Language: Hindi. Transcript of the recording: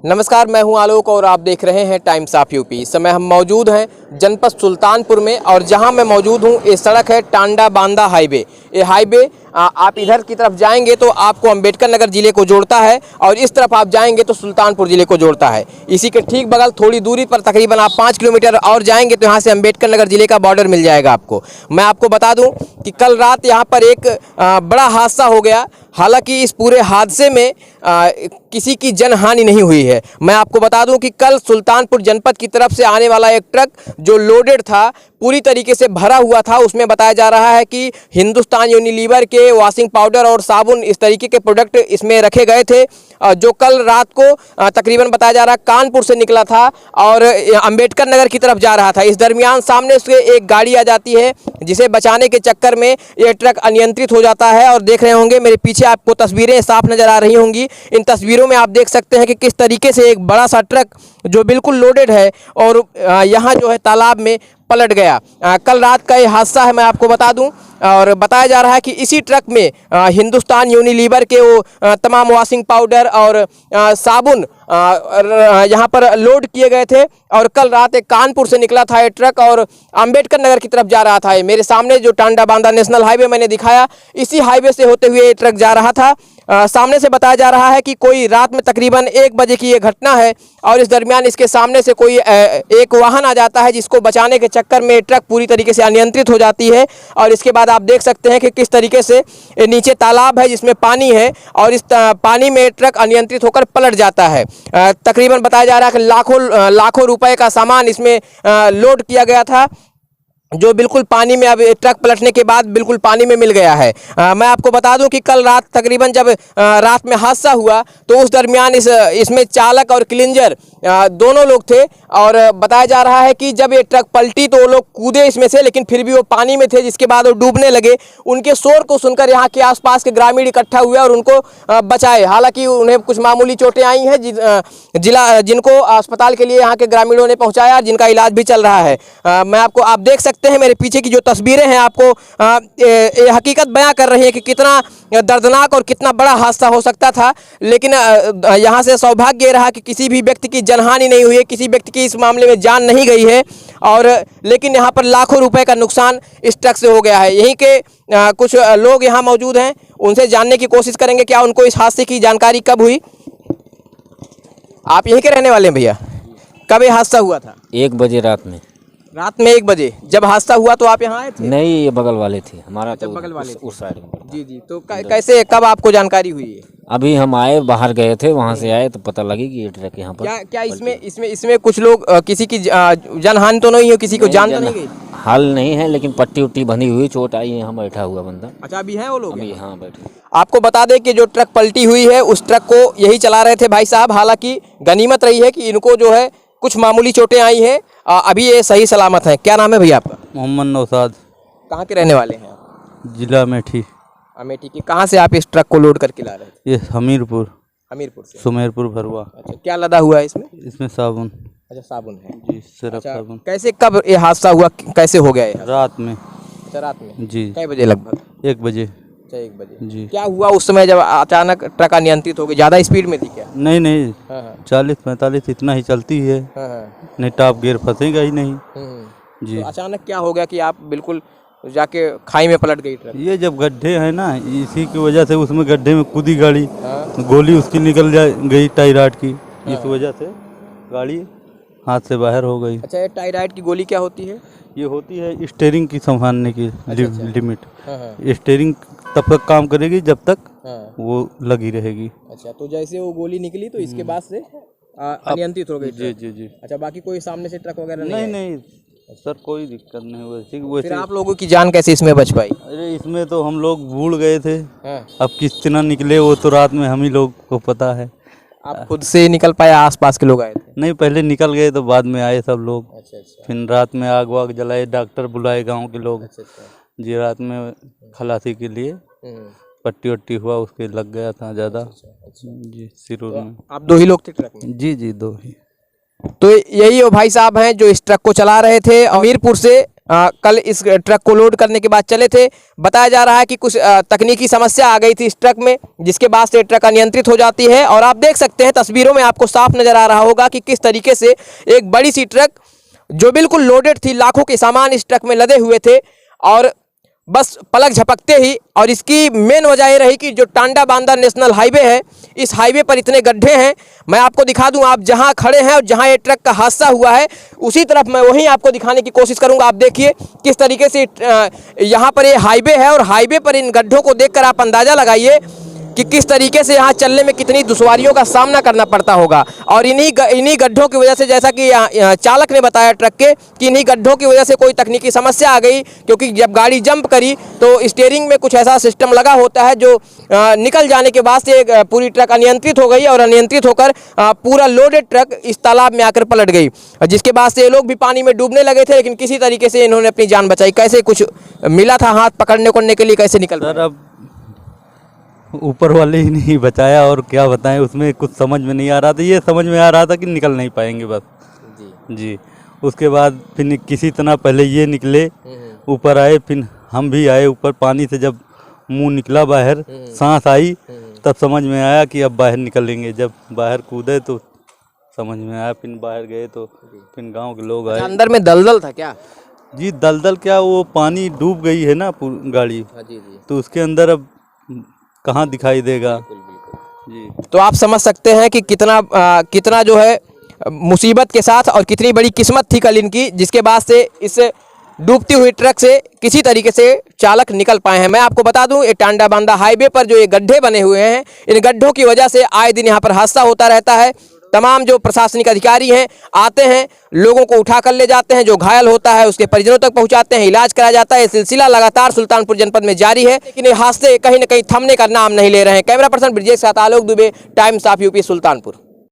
नमस्कार, मैं हूं आलोक और आप देख रहे हैं टाइम्स ऑफ यूपी। इस समय हम मौजूद हैं जनपद सुल्तानपुर में और जहां मैं मौजूद हूं ये सड़क है टांडा बांदा हाईवे। ये हाईवे आप इधर की तरफ जाएंगे तो आपको अंबेडकर नगर ज़िले को जोड़ता है और इस तरफ आप जाएंगे तो सुल्तानपुर ज़िले को जोड़ता है। इसी के ठीक बगल थोड़ी दूरी पर तकरीबन आप 5 किलोमीटर और जाएंगे तो यहाँ से अंबेडकर नगर ज़िले का बॉर्डर मिल जाएगा आपको। मैं आपको बता दूं कि कल रात यहाँ पर एक बड़ा हादसा हो गया। हालांकि इस पूरे हादसे में किसी की जनहानि नहीं हुई है। मैं आपको बता दूं कि कल सुल्तानपुर जनपद की तरफ से आने वाला एक ट्रक जो लोडेड था, पूरी तरीके से भरा हुआ था, उसमें बताया जा रहा है कि हिंदुस्तान यूनिलीवर के वॉशिंग पाउडर और साबुन इस तरीके के प्रोडक्ट इसमें रखे गए थे, जो कल रात को तकरीबन बताया जा रहा है कानपुर से निकला था और अंबेडकर नगर की तरफ जा रहा था। इस दरमियान सामने से एक गाड़ी आ जाती है जिसे बचाने के चक्कर में यह ट्रक अनियंत्रित हो जाता है और देख रहे होंगे मेरे पीछे आपको तस्वीरें साफ नज़र आ रही होंगी। इन तस्वीरों में आप देख सकते हैं कि किस तरीके से एक बड़ा सा ट्रक जो बिल्कुल लोडेड है और यहाँ जो है तालाब में पलट गया। कल रात का ये हादसा है, मैं आपको बता दूं, और बताया जा रहा है कि इसी ट्रक में हिंदुस्तान यूनिलीवर के वो तमाम वॉशिंग पाउडर और साबुन यहाँ पर लोड किए गए थे और कल रात एक कानपुर से निकला था ये ट्रक और अंबेडकर नगर की तरफ जा रहा था। मेरे सामने जो टांडा बांदा नेशनल हाईवे मैंने दिखाया, इसी हाईवे से होते हुए ये ट्रक जा रहा था। सामने से बताया जा रहा है कि कोई रात में तकरीबन 1 बजे की ये घटना है और इस दरमियान इसके सामने से कोई एक वाहन आ जाता है जिसको बचाने के चक्कर में ट्रक पूरी तरीके से अनियंत्रित हो जाती है और इसके बाद आप देख सकते हैं कि किस तरीके से नीचे तालाब है जिसमें पानी है और इस पानी में ट्रक अनियंत्रित होकर पलट जाता है। तकरीबन बताया जा रहा है कि लाखों रुपए का सामान इसमें लोड किया गया था, जो बिल्कुल पानी में अब ट्रक पलटने के बाद बिल्कुल पानी में मिल गया है। मैं आपको बता दूं कि कल रात तकरीबन जब रात में हादसा हुआ तो उस दरमियान इसमें चालक और क्लींजर दोनों लोग थे और बताया जा रहा है कि जब ये ट्रक पलटी तो वो लोग कूदे इसमें से, लेकिन फिर भी वो पानी में थे, जिसके बाद वो डूबने लगे। उनके शोर को सुनकर यहाँ के आसपास के ग्रामीण इकट्ठा हुए और उनको बचाए। हालांकि उन्हें कुछ मामूली चोटें आई हैं, जिनको अस्पताल के लिए यहाँ के ग्रामीणों ने पहुँचाया, जिनका इलाज भी चल रहा है। आप देख सकते हैं मेरे पीछे की जो तस्वीरें हैं आपको ये हकीकत बयां कर रही है कि कितना दर्दनाक और कितना बड़ा हादसा हो सकता था। लेकिन यहां से सौभाग्य रहा कि किसी भी व्यक्ति की जनहानि नहीं हुई है, किसी व्यक्ति की इस मामले में जान नहीं गई है और लेकिन यहां पर लाखों रुपए का नुकसान इस ट्रक से हो गया है। यहीं के कुछ लोग यहां मौजूद हैं, उनसे जानने की कोशिश करेंगे क्या उनको इस हादसे की जानकारी कब हुई। आप यहीं के रहने वाले हैं भैया? कब ये हादसा हुआ था? 1 बजे रात में 1 बजे जब हादसा हुआ तो आप यहाँ आए थे? नहीं, ये बगल वाले थे हमारा। तो बगल वाले उस साइड में। जी। तो कैसे कब आपको जानकारी हुई है? अभी हम आए, बाहर गए थे, वहाँ से आए तो पता लगी कि ये ट्रक यहाँ पर। क्या इसमें कुछ लोग किसी की जनहानि तो नहीं हो, किसी को जान तो नहीं गई? हाल नहीं है, लेकिन पट्टी उट्टी बंधी हुई, चोट आई, यहाँ बैठा हुआ बंदा। अच्छा, अभी है वो लोग? अभी हाँ बैठे। आपको बता दें कि जो ट्रक पलटी हुई है उस ट्रक को यही चला रहे थे भाई साहब। हालांकि गनीमत रही है कि इनको जो है कुछ मामूली चोटें आई हैं, अभी ये सही सलामत हैं। क्या नाम है भैया आपका? मोहम्मद नौसाद। कहाँ के रहने वाले हैं आप? जिला अमेठी। अमेठी की। कहाँ से आप इस ट्रक को लोड करके ला रहे थे? ये हमीरपुर से। सुमेरपुर भरवा। अच्छा, क्या लदा हुआ है इसमें? इसमें साबुन। अच्छा, साबुन है जी, सिर्फ अच्छा, साबुन। कैसे कब ये हादसा हुआ, कैसे हो गया ये? रात में। अच्छा, रात में जी। कितने बजे लगभग? 1 बजे। अच्छा, 1 बजे जी। क्या हुआ उस समय जब अचानक ट्रक अनियंत्रित हो गई? ज़्यादा स्पीड में थी क्या? नहीं, हाँ। 40-45 इतना ही चलती है। हाँ। नहीं, टॉप गियर फंसेगा ही नहीं। जी। तो अचानक क्या हो गया कि आप बिल्कुल जाके खाई में पलट गई ट्रक? ये जब गड्ढे हैं ना, इसी की वजह से उसमें गड्ढे में कूदी गाड़ी। हाँ। गोली उसकी निकल गई टायराइड की। इस वजह से गाड़ी हाथ से बाहर हो गई। अच्छा, ये टायराइड की गोली क्या होती है? ये होती है स्टीयरिंग की संभालने की लिमिट। हाँ। स्टीयरिंग तब तक काम करेगी जब तक हाँ। वो लगी रहेगी। अच्छा, तो जैसे वो गोली निकली तो इसके बाद से अनियंत्रित हो गई ट्रक? जी। अच्छा, बाकी कोई सामने से ट्रक वगैरह नहीं सर, कोई दिक्कत नहीं हुई। फिर आप लोगों की जान कैसे इसमें बच पाई? अरे इसमें तो हम लोग भूल गए थे। हाँ। अब कितना निकले वो तो रात में हम ही लोग को पता है। आप खुद से निकल पाए, आसपास के लोग आए थे? नहीं, पहले निकल गए तो बाद में आए सब लोग। अच्छा। फिर रात में आग वाग जलाए, डॉक्टर बुलाए गांव के लोग। अच्छा। जी, रात में खलासी के लिए पट्टी वट्टी हुआ, उसके लग गया था ज़्यादा। जी, सिरूर में। आप 2 ही लोग थे ट्रक में? जी, 2 ही। तो यही वो भाई साहब हैं जो इस ट्रक को चला रहे थे। हमीरपुर से कल इस ट्रक को लोड करने के बाद चले थे। बताया जा रहा है कि कुछ तकनीकी समस्या आ गई थी इस ट्रक में, जिसके बाद से ट्रक अनियंत्रित हो जाती है। और आप देख सकते हैं तस्वीरों में आपको साफ नज़र आ रहा होगा कि किस तरीके से एक बड़ी सी ट्रक जो बिल्कुल लोडेड थी, लाखों के सामान इस ट्रक में लदे हुए थे, और बस पलक झपकते ही, और इसकी मेन वजह ये रही कि जो टांडा बांदा नेशनल हाईवे है, इस हाईवे पर इतने गड्ढे हैं। मैं आपको दिखा दूं, आप जहां खड़े हैं और जहां ये ट्रक का हादसा हुआ है उसी तरफ मैं वहीं आपको दिखाने की कोशिश करूंगा। आप देखिए किस तरीके से यहाँ पर ये हाईवे है, और हाईवे पर इन गड्ढों को देखकर आप अंदाज़ा लगाइए कि किस तरीके से यहाँ चलने में कितनी दुश्वारियों का सामना करना पड़ता होगा। और इन्हीं गड्ढों की वजह से, जैसा कि चालक ने बताया ट्रक के, कि इन्हीं गड्ढों की वजह से कोई तकनीकी समस्या आ गई, क्योंकि जब गाड़ी जंप करी तो स्टीयरिंग में कुछ ऐसा सिस्टम लगा होता है जो निकल जाने के बाद से पूरी ट्रक अनियंत्रित हो गई, और अनियंत्रित होकर पूरा लोडेड ट्रक इस तालाब में आकर पलट गई, जिसके बाद से ये लोग भी पानी में डूबने लगे थे, लेकिन किसी तरीके से इन्होंने अपनी जान बचाई। कैसे कुछ मिला था हाथ पकड़ने के लिए, कैसे निकल सर अब ऊपर वाले ही नहीं बचाया, और क्या बताएं, उसमें कुछ समझ में नहीं आ रहा था। ये समझ में आ रहा था कि निकल नहीं पाएंगे बस जी। उसके बाद फिर किसी तरह पहले ये निकले, ऊपर आए, फिर हम भी आए ऊपर। पानी से जब मुंह निकला बाहर, सांस आई, तब समझ में आया कि अब बाहर निकलेंगे। जब बाहर कूदे तो समझ में आया, फिर बाहर गए तो फिर गांव के लोग आए। अंदर में दलदल था क्या? जी दलदल क्या, वो पानी डूब गई है ना गाड़ी, तो उसके अंदर अब कहाँ दिखाई देगा जी। तो आप समझ सकते हैं कि कितना जो है मुसीबत के साथ, और कितनी बड़ी किस्मत थी कल इनकी, जिसके बाद से इस डूबती हुई ट्रक से किसी तरीके से चालक निकल पाए हैं। मैं आपको बता दूं, ये टांडा बांदा हाईवे पर जो ये गड्ढे बने हुए हैं, इन गड्ढों की वजह से आए दिन यहाँ पर हादसा होता रहता है। तमाम जो प्रशासनिक अधिकारी हैं आते हैं, लोगों को उठा कर ले जाते हैं, जो घायल होता है उसके परिजनों तक पहुंचाते हैं, इलाज कराया जाता है। ये सिलसिला लगातार सुल्तानपुर जनपद में जारी है, लेकिन ये हादसे कहीं न कहीं थमने का नाम नहीं ले रहे हैं। कैमरा पर्सन ब्रिजेश के साथ Alok Dubey, Times of UP, Sultanpur.